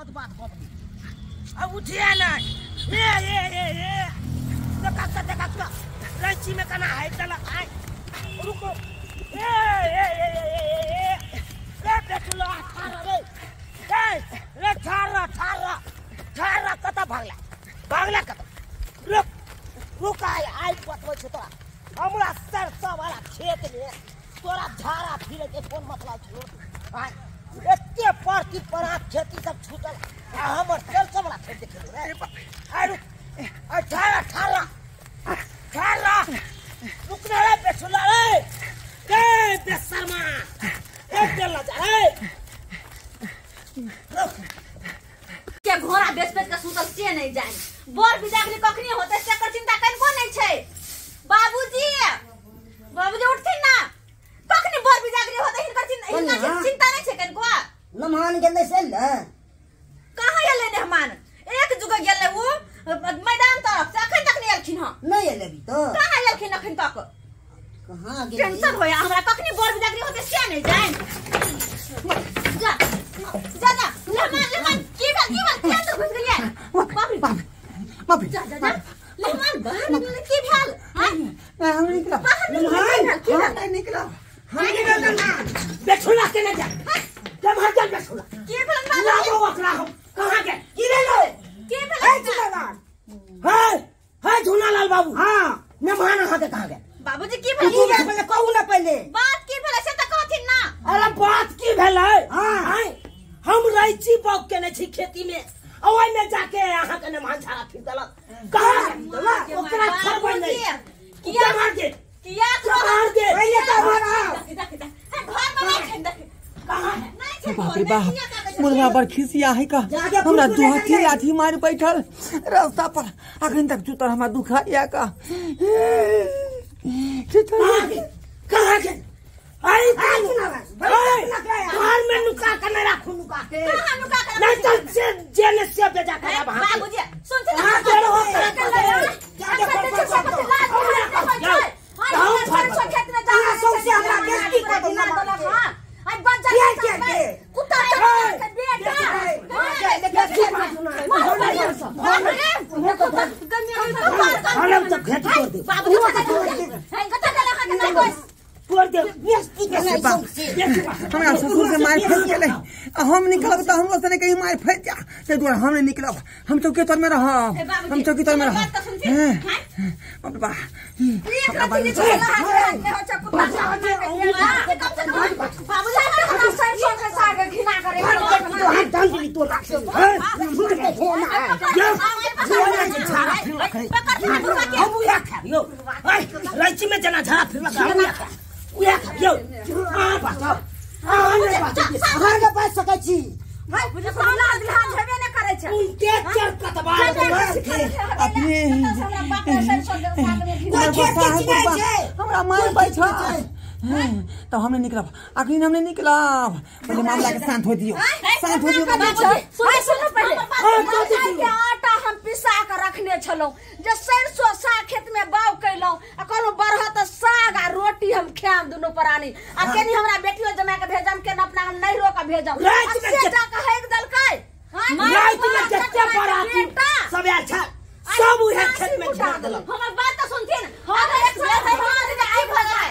मत बात बबली अब उठिया ना ये देखा रंची में कना है चला आए रुको ये बेटलो थारा रे थारा कता भागला कता रुक आई बतबै छ तोरा हमरा सरसों वाला खेत में तोरा झारा फिरे के कोन मतलब छोड़ आय एते परती परा खेती सब छूटल हमर सरसों वाला खेत देखे रे आय रुक आ थारा रुक ना रे बेचुला रे बेशर्मा एक देला जा रे के घोड़ा बेच के सुतल से नहीं जाए बोर बिदागली कखनी होते से कर चिंता कन को नहीं छै बाबूजी उठथिन ना कखनी बोर बिदागली होते हिनकर चिंता नहीं छै कन को नमान गेलै से ल कहां गेलै मेहमान एक जुग गेलै वो मैदान तरफ से अखन तक नहीं एलखिन ह नहीं एलबी तो कहां एलखिन अखन तक कहां गेलै टेंशन होया हमरा कखनी बोर बिदागली होते से नहीं जाए जा लेमन की बात क्या तो घुस गेलिए बाप जा लेमन बाहर निकल की भेल हम निकला निकला हम निकल ना बेचुला के ना जा जब हम चल बेचुला की भेल लागो वकरा हम कहां के की रे लो की भेल है झूलालाल है झूलालाल बाबू हां मेहमान कहां के कहां गए बाबूजी की भेल पहले कहू ना पहले बात की भेल से त कहथिन ना अरे बात की भेलै हां हम रैची बाग के ने छी खेती में ओइ में जाके यहां के मेहमान झाड़ा फिर देलक कहां ओकरा छोड़बै नहीं किया मार दे पहले का मारा घर में नहीं छै कहां नहीं बाप रे बाप मुर्गा पर खिसिया है का हमरा दुहाती लाठी मार बैठल रास्ता पर अखन तक जुतर हमरा दुखा या का कहां के आई घर में नुका के नहीं रखू नुका के कहां नुका के नहीं तो जेल से भेजा के बाबूजी सुन से खेत में जा सौसे हमरा बेइज्जती कर दो ना आई बच्चा कुत्ता हम तो घेत कर दे बाबूजी कता गला का नहीं कोई तोड़ दे बेइज्जती के हमरा ससुर के मार फेंक गेलै हम निकलब त हमरो से कहीं मार फेंक जा ते दुआरे हम नहीं निकलब हम चौकी तर में रह हम चौकी तर में रह बाप बा बाबूजी सरसों के साग घिना करे हाथ डाल दी तो लाग से हम या खायो रंची में जना झाड़ा फिर लगा हम या खायो बताओ ने बात घर के पास सकै छी भाई मुझे सामने ध्यान छबे न करे छै उनके चर कतबा अपने हमरा मार बैठा तो हमने निकलब आखिर हमने निकलब पहले मामला के शांत हो दियो सुनो पहले आटा हम पिसा के रखने छलौ जे सरसों साग खेत में बाव कैलौ आ कहलौ बरहत साग आ रोटी हम खाएम दुनो प्राणी आ केनी हमरा बेटियो जमा के भेजम के अपना हम नहीं रोक भेजम सेटा के हेक दलकै रात में जत्ते बराती सब अच्छा सब उहे खेत में झाड़ देलक हमर बात त सुनथिन हम एक से आई भगला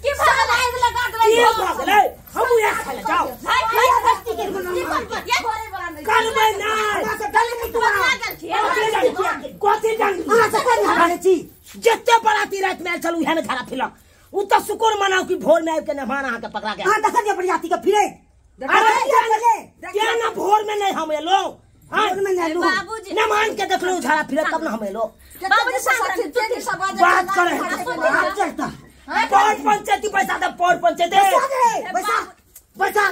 की भगला आई लगा ये भगले हम उहे खा ले जाओ करबै ना कोती जानी जत्ते बराती रात में चलू है ना झाड़ा फिरलक उ त शुक्र मनाओ कि भोर में आके मेहमान आके पकड़ा के हां देखा जे बरियाती के फिरे क्या ना भोर में नहीं हम एलो बाबूजी मेहमान के देखलो झाड़ा फिरत तब ना हम एलो बाबूजी बात करे पौर पंचायती पैसा दे पौर पंचायत पैसा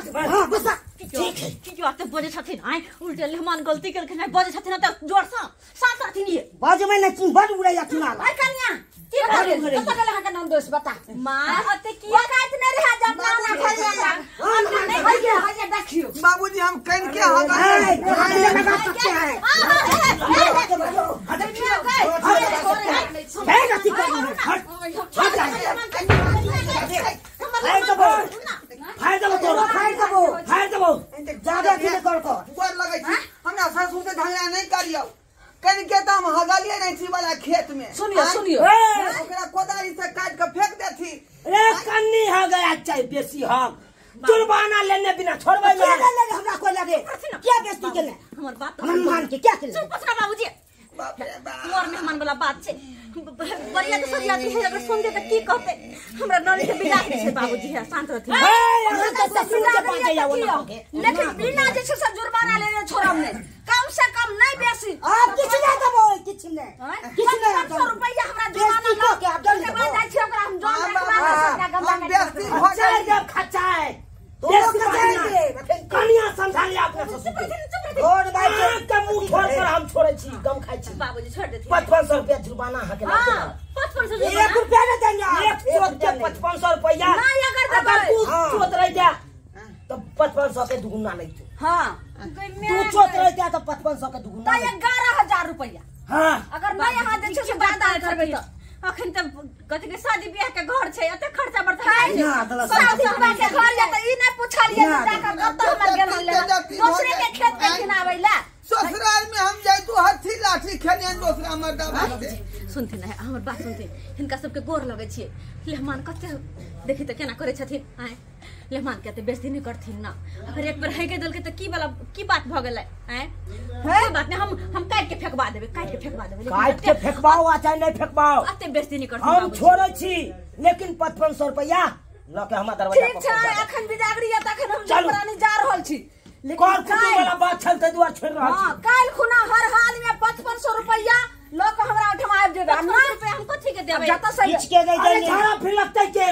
ठीक है की बात बोले छथिन आइ उल्टे मेहमान गलती करके नहीं बोले छथिन त जोर सा साथ रहथिन ये बाजमे न की बड़ उड़ैया चुनाला आई कन्या की बोले कत गला का नाम दोस्त बता मां होते किया काट में रहा जब ना खलिया नहीं भैया देखियो बाबूजी हम कन के हो गए लगा सकते हैं ज्यादा अथी कर गोर लगै छी हमरा ससुर से झगड़ा नहीं करियो कनि के त हम हगलिए नहीं छी वाला खेत में सुनियो सुनियो ओकरा कोदारी से काट के फेंक देथी रे कन्नी हो गया चाहे बेसी हम जुर्माना लेने बिना छोड़बै क्या ना लगे हमरा को लगे क्या बेइज्जती के ले हमर बात हम मान के क्या कर चुप बसना बाबूजी बाप रे बाप मोर मेहमान वाला बात छे बढ़िया तो सरिया है अगर सुनते त की कहते हमरा ननी के बिदा छे बाबूजी है शांत रहती अरे तो ससुर के पास जाओ ना लेकिन बिना जे छे से जुर्माना लेने छोड़म ने कम से कम नहीं बेसी आप किछ नहीं दबो किछ नहीं किछ नहीं 500 रुपया हमरा जुर्माना को के आप जल्दी के बाद जाय छे ओकरा हम जान रखबा हम बेइज्जती हो खचाए जाए जब खचाए तो खचाएंगे कनिया समझा ले अपने ससुर के छोड़ भाई के मुंह छोड़ कर हम छोड़े छी गम खाई छी बाबूजी छोड़ देती 5500 रुपया जुर्माना हके हां लगते 500 1 रुपया नहीं देंगे एक चोट के 5500 रुपया नहीं अगर अगर तू हाँ। चोट रह जा तो 5500 के दुगुना नहीं तू हां तू चोट रह जा तो 5500 के दुगुना तो 11000 रुपया हां अगर नहीं यहाँ जे छै से ज्यादा करबै त अखन त कथि के शादी ब्याह के घर छै एते खर्चा बढ़ता है ना गलत शादी ब्याह के घर या त ई नहीं पूछलिए ना, जाकर कत हमर गेल ले दूसरे के खेत में खिनाबै ला ससुराल में हम जाए तो हथी लाठी खेलियन दूसरा मर्दा बात से सुनथि ना हमर बात सुनथि हिनका सबके गोर लगै छियै लेहमान कते देखि त केना करै छथिन आय लेहमान के त बेइज्जती नहीं करथिन ना अगर एक बार हैके देलकै त की बात भ गेलै आय कोई बात नहीं हम काट के फेंकवा देबै काट के फेंकबाओ आ चाहे नहीं फेंकबाओ अते बेइज्जती नहीं करथिन हम छोड़े छी लेकिन 5500 रुपया ल के हमरा दरवाजा ठीक पर छै अखन बिदागरी या तखन हम चलू। जबरानी जा रहल छी कौन लेकिन कुटुम वाला बात चल ते दुआर छोड़ रहल हां छी काल खुना हर हाल में 5500 रुपया लोग हमरा उठा आबि जेबे ना रुपया हम कथि के देबै जत से किछ के नहीं अरे देंगे झाड़ा फिर लगते के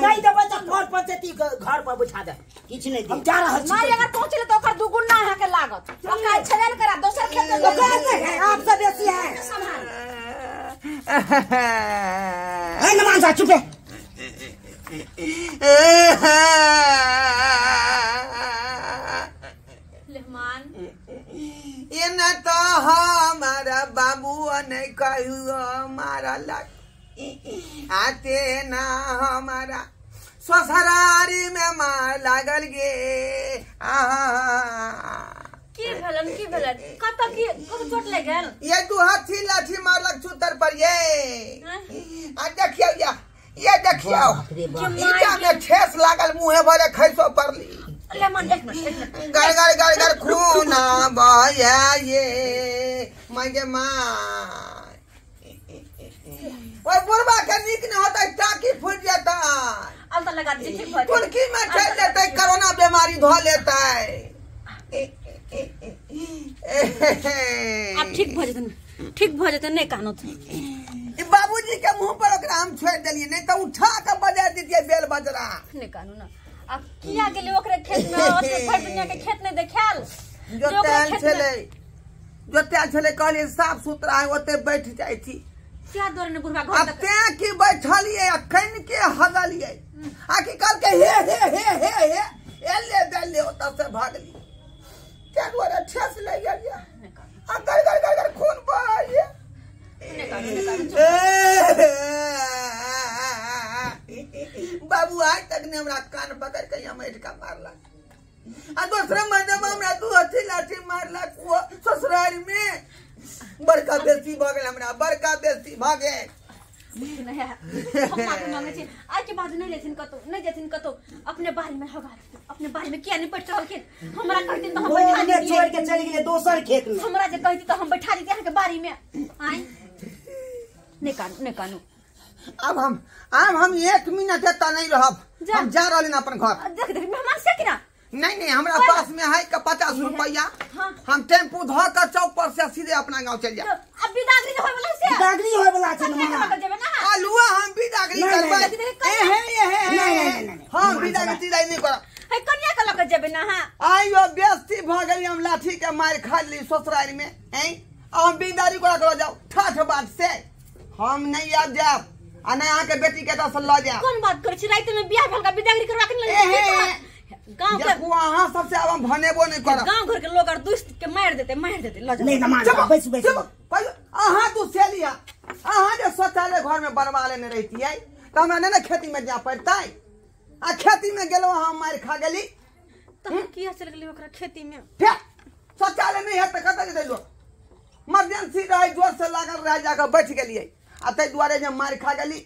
नहीं देबै तो घर पंचायती घर पर बिठा दे किछ नहीं हम दे जा रहल छी नहीं अगर पहुंचले तो ओकर दुगुना है के लागत काल छलेल करा दोसर खेत में तो कहते हैं आपसे बेसी है ए नमान सा चुप है लेहमान ये न तो हमारा बाबू ने कहू हमारा लग आते ना हमारा ससुरारी में मार लागल गे की भेलन कत चोट ले गेल ये दू हाथी लाठी मारलक चूतर पर ये आ देखियो ये देखियो ईटा में ठेस लागल मुंहे भरे खैसो पड़ली लेमन एक मिनट गर खून बहे ये मांगे माँ ओए बुढ़वा के नीक न होता टाकी फूट जाता अब तो लगा दे ठीक हो तुर्की में चल जाते कोरोना बीमारी धो लेता अब ठीक भ जतन नहीं कानो बाबूजी के मुंह पर ओकरा हम छोड़ दिलिए नहीं तो उठा के बजा दीजिए बेल बजरा नहीं कानो ना अब किया गेले ओकरे खेत में ओसे भर दुनिया के खेत नहीं देखाल जो तेल छले कहलिए साफ सुथरा है ओते बैठ जाई थी क्या दौर ने बुढ़वा अब घर तक ते की बैठलिए अखन के हगलिए आकी कल के हे एले बेले ओता से भागली क्या द्वारा ठेस ले गेलिए आ गर खून बहाइए बाबू आज तक ने हमरा कान पकड़ के यहाँ बैठ का मारला आ दूसरे महीने में हमरा दू हथी लाठी मारला ससुराल में बड़का बेइज्जती भ गेल हमरा बड़का बेइज्जती भ गेल हम माफी मांगे छी आज के बाद नहीं जेथिन कतो अपने बारे में हगा अपने बारे में किया नहीं बैठ रहलखिन हमरा कहती तो हम बैठा छोड़ दीजिए के चली गेले दोसर खेत में हमरा जे कहती तो हम बैठा दीजिए के बारी में आए नहीं कानू अब हम 1 मिनट एता नहीं रहब हम जा रहलिन अपन घर देख मेहमान से कि ना नहीं हमरा पास में है का 50 रुपया हम टेम्पू धो कर चौक पर से सीधे अपना गांव चल जाए अब बिदागरी होय वाला से दागरी होय वाला छै कन्या ना के जेबे ना आलुआ हम बिदागरी करबै नहीं हम बिदागरी नहीं करब है कन्या के लग जेबे ना हां आइयो बेइज्जती भ गेली हम लाठी के मार खा ली ससुराल में हैं हम बिदारी करा जाओ ठाठ बात से हम नहीं आ जाब आ नहीं आके बेटी के दस ल जा कौन बात कर छी रात में बियाह भल का बिदागरी करवा के ले गांव के वहां सबसे अब हम भनेबो नहीं करब गांव घर के लोग और दुष्ट के मार देते ल जा नहीं नमान बैस अहाँ तू सेलिया अहाँ जे शौचालय घर में बनवा लेने रहती है तो हमरा नहीं खेती में जा पड़ता आ खेती में गेलो हम मार खा गेली तो हम किया चल गेली ओकरा खेती में फिर शौचालय नहीं है तो कतऽ जेतै लोग इमरजेंसी रहे जोर से लागल रहे जाकर बैठ गेलियै आ तै दुआरे जे मार खा गेली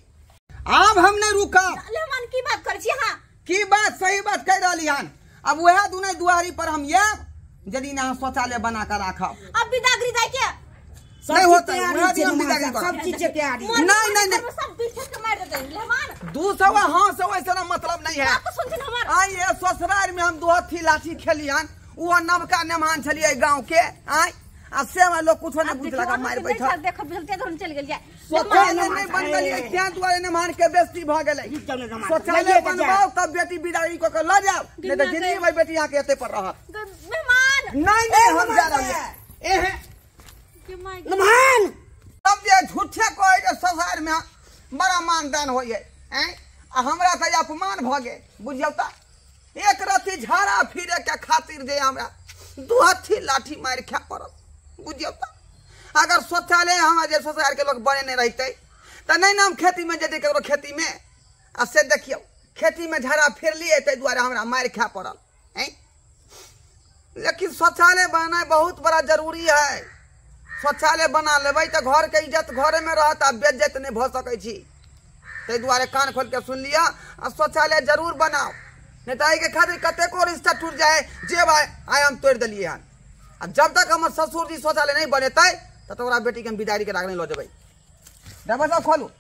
अब हम नहीं रुकब लेमन की बात कर छी हां की बात सही बात कह रहली हन अब वह दुनै दुआरी पर हम ये यदि ना शौचालय बना कर राखब अब बिदागरी जाय के नहीं होता वह दिन हम बिदागरी करब सब चीज के तैयारी नहीं सब पीछे के मार देते लेमन 200 हाँ से वैसे ना मतलब नहीं है आप सुन छी हमर आई ये ससुराल में हम 2 हथी लाठी खेली हन वो नवका नेमान छलिए गांव के आई आ से में लोग कुछ नहीं बुझला का मार बैठल देखो बिलते धरन चल गेल जाय शौचालय नहीं बन गेलिए क्या दुआरे नेमान के बेइज्जती भ गेलै शौचालय बनबाओ तब बेटी बिदाई को ल जाओ नहीं तो जिंदगी भर बेटी यहाँ के एते पर रहत मेहमान नहीं हम जा रहे हैं एहे के माय नमान तब ये झूठे कोई जे ससुराल में बड़ा मानदान होइए हैं आ हमरा त अपमान भ गेल बुझियौ त एक रति झाड़ा फिरे के खातिर जे हमरा 2 हथी लाठी मार खा पड़ल बुझियौ त अगर शौचालय हम जे ससुराल के लोग बने नहीं रहते त नहीं ना हम खेती में जेते ककरो खेती में आ से देखियो खेती में झाड़ा फिर लिए तै दुआरे हमरा मार खा पड़ल हैं लेकिन शौचालय बनाना बहुत बड़ा जरूरी है शौचालय बना लेबै त घर के इज्जत घरे में रहत आ बेइज्जत नहीं भ सकै छी तै दुआरे कान खोल के सुन लिया आ शौचालय जरूर बनाओ नहीं तो के खातिर कते को रिश्ता टूट जाए जे भाई आय हम तोड़ दिलिए हन आ जब तक हमर ससुर जी शौचालय नहीं बनेतै तब तक बेटी के हम बिदारी के राखने लो जेबै दरवाजा खोलू